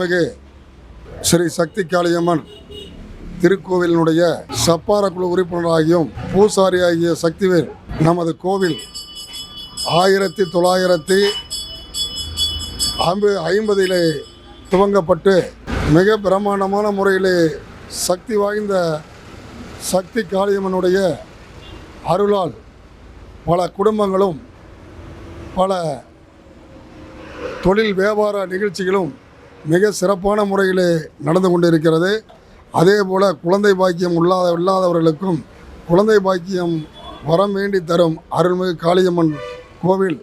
அருள்மிகு ஸ்ரீ சக்தி காளியம்மன் திருக்கோவிலினுடைய சப்பார குழு உறுப்பினராகியும் பூசாரி ஆகிய சக்திவேல் நமது கோவில் 1950 துவங்கப்பட்டு மிக பிரமாண்டமான முறையிலே சக்தி வாய்ந்த சக்தி காளியம்மனுடைய அருளால் பல குடும்பங்களும் பல தொழில் வியாபார நிகழ்ச்சிகளும் மிக சிறப்பான முறையிலே நடந்து கொண்டிருக்கிறது. அதே போல் குழந்தை பாக்கியம் இல்லாதவர்களுக்கும் குழந்தை பாக்கியம் வரம் வேண்டி தரும் அருள்மிகு காளியம்மன் கோவில்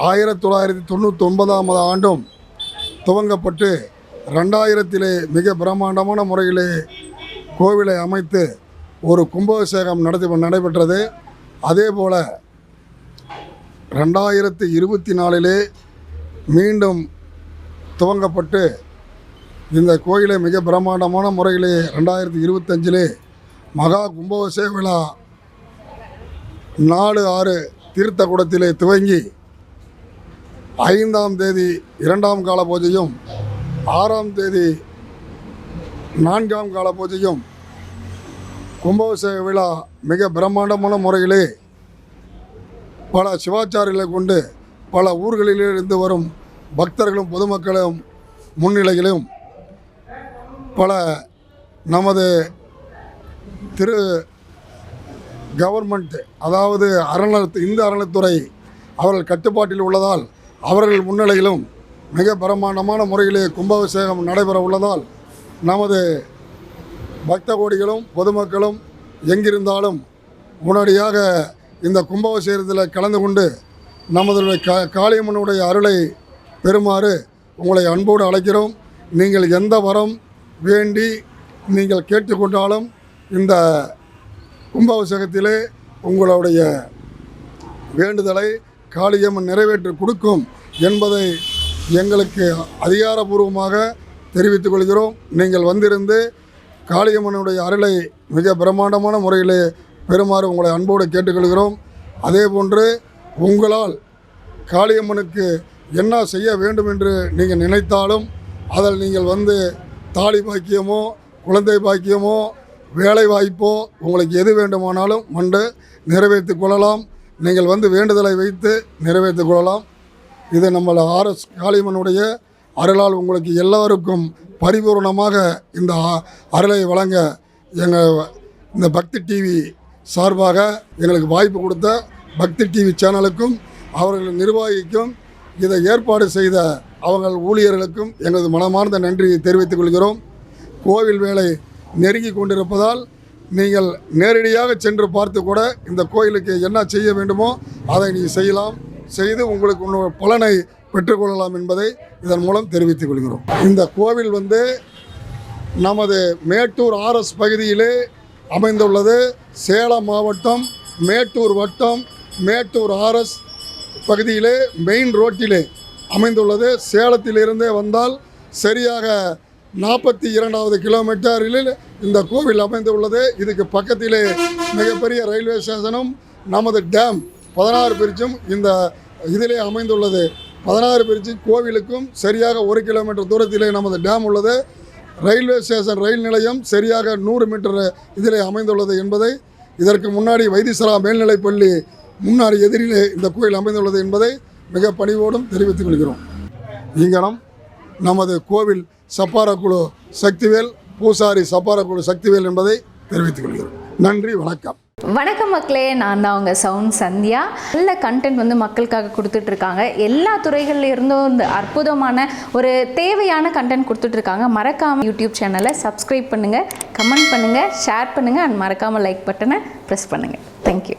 1999 ஆண்டும் துவங்கப்பட்டு 2000 மிக பிரம்மாண்டமான முறையிலே கோவிலை அமைத்து ஒரு கும்பாபிஷேகம் நடைபெற்றது. அதே போல் 2024 மீண்டும் துவங்கப்பட்டு இந்த கோயிலை மிக பிரம்மாண்டமான முறையிலே 2025 மகா கும்பாபிஷேக விழா 4/6 தீர்த்த குடத்திலே துவங்கி 5ஆம் தேதி 2ஆம் கால பூஜையும் 6ஆம் தேதி 4ஆம் கால பூஜையும் கும்பாபிஷேக விழா மிக பிரம்மாண்டமான முறையிலே பல சிவாச்சாரிகளை கொண்டு பல ஊர்களிலிருந்து வரும் பக்தர்களும் பொதுமக்களும் முன்னிலையிலும் பல நமது கவர்மெண்ட் அதாவது இந்து அறநிலைத்துறை அவர்கள் கட்டுப்பாட்டில் உள்ளதால் அவர்கள் முன்னிலையிலும் மிக பிரமாண்டமான முறையிலே கும்பாபிஷேகம் நடைபெற உள்ளதால் நமது பக்த கோடிகளும் பொதுமக்களும் எங்கிருந்தாலும் உடனடியாக இந்த கும்பாபிஷேகத்தில் கலந்து கொண்டு நமது காளியம்மனுடைய அருளை பெறுமாறு உங்களை அன்போடு அழைக்கிறோம். நீங்கள் எந்த வரம் வேண்டி நீங்கள் கேட்டுக்கொண்டாலும் இந்த கும்பாபிஷேகத்திலே உங்களுடைய வேண்டுதலை காளியம்மன் நிறைவேற்றி கொடுக்கும் என்பதை எங்களுக்கு அதிகாரபூர்வமாக தெரிவித்துக் கொள்கிறோம். நீங்கள் வந்திருந்து காளியம்மனுடைய அருளை மிக பிரம்மாண்டமான முறையிலே பெறுமாறு உங்களை அன்போடு கேட்டுக்கொள்கிறோம். அதே போன்று உங்களால் காளியம்மனுக்கு என்ன செய்ய வேண்டும் என்று நீங்கள் நினைத்தாலும் அதில் நீங்கள் வந்து தாலி பாக்கியமோ குழந்தை பாக்கியமோ வேலை வாய்ப்போ உங்களுக்கு எது வேண்டுமானாலும் நிறைவேற்றி கொள்ளலாம். நீங்கள் வந்து வேண்டுதலை வைத்து நிறைவேற்றி கொள்ளலாம். இது நம்ம காளியம்மனுடைய அருளால் உங்களுக்கு எல்லாருக்கும் பரிபூர்ணமாக இந்த அருளை வழங்க எங்கள் இந்த பக்தி டிவி சார்பாக எங்களுக்கு வாய்ப்பு கொடுத்த பக்தி டிவி சேனலுக்கும் அவர்கள் நிர்வாகிக்கும் இதை ஏற்பாடு செய்த அவங்கள் ஊழியர்களுக்கும் எங்களது மனமார்ந்த நன்றியை தெரிவித்துக் கொள்கிறோம். கோவில் வேலை நெருங்கி கொண்டிருப்பதால் நீங்கள் நேரடியாக சென்று பார்த்து கூட இந்த கோயிலுக்கு என்ன செய்ய வேண்டுமோ அதை நீங்கள் செய்து உங்களுக்கு பலனை பெற்றுக்கொள்ளலாம் என்பதை இதன் மூலம் தெரிவித்துக் கொள்கிறோம். இந்த கோவில் வந்து நமது மேட்டூர் RS பகுதியிலே அமைந்துள்ளது. சேலம் மாவட்டம் மேட்டூர் வட்டம் மேட்டூர் RS பகுதியிலே மெயின் ரோட்டிலே அமைந்துள்ளது. சேலத்திலிருந்தே வந்தால் சரியாக 42வது கிலோமீட்டரில் இந்த கோவில் அமைந்துள்ளது. இதுக்கு பக்கத்திலே மிகப்பெரிய ரயில்வே ஸ்டேஷனும் நமது டேம் 16 பிரிட்ஜும் இந்த இதிலே அமைந்துள்ளது. 16 பிரிட்ஜு கோவிலுக்கும் சரியாக 1 கிலோமீட்டர் தூரத்திலே நமது டேம் உள்ளது. ரயில்வே ஸ்டேஷன் ரயில் நிலையம் சரியாக 100 மீட்டர் இதிலே அமைந்துள்ளது என்பதை இதற்கு முன்னாடி வைத்தீஸ்வரா மேல்நிலைப்பள்ளி முன்னாடி எதிரிலே இந்த கோயில் அமைந்துள்ளது என்பதை மிக பணிவோடும் தெரிவித்துக் கொள்கிறோம். இங்கனம் நமது கோவில் சப்பார குழு சக்திவேல் பூசாரி சப்பார குழு சக்திவேல் என்பதை தெரிவித்துக் கொள்கிறோம். நன்றி, வணக்கம். வணக்கம் மக்களே, நான் தான் உங்கள் சவுண்ட் சந்தியா. நல்ல கண்டென்ட் வந்து மக்களுக்காக கொடுத்துட்ருக்காங்க. எல்லா துறைகளில் இருந்தும் இந்த அற்புதமான ஒரு தேவையான கண்டென்ட் கொடுத்துட்ருக்காங்க. மறக்காமல் யூடியூப் சேனலை சப்ஸ்கிரைப் பண்ணுங்கள், கமெண்ட் பண்ணுங்கள், ஷேர் பண்ணுங்கள் அண்ட் மறக்காமல் லைக் பட்டனை ப்ரெஸ் பண்ணுங்கள். தேங்க்யூ.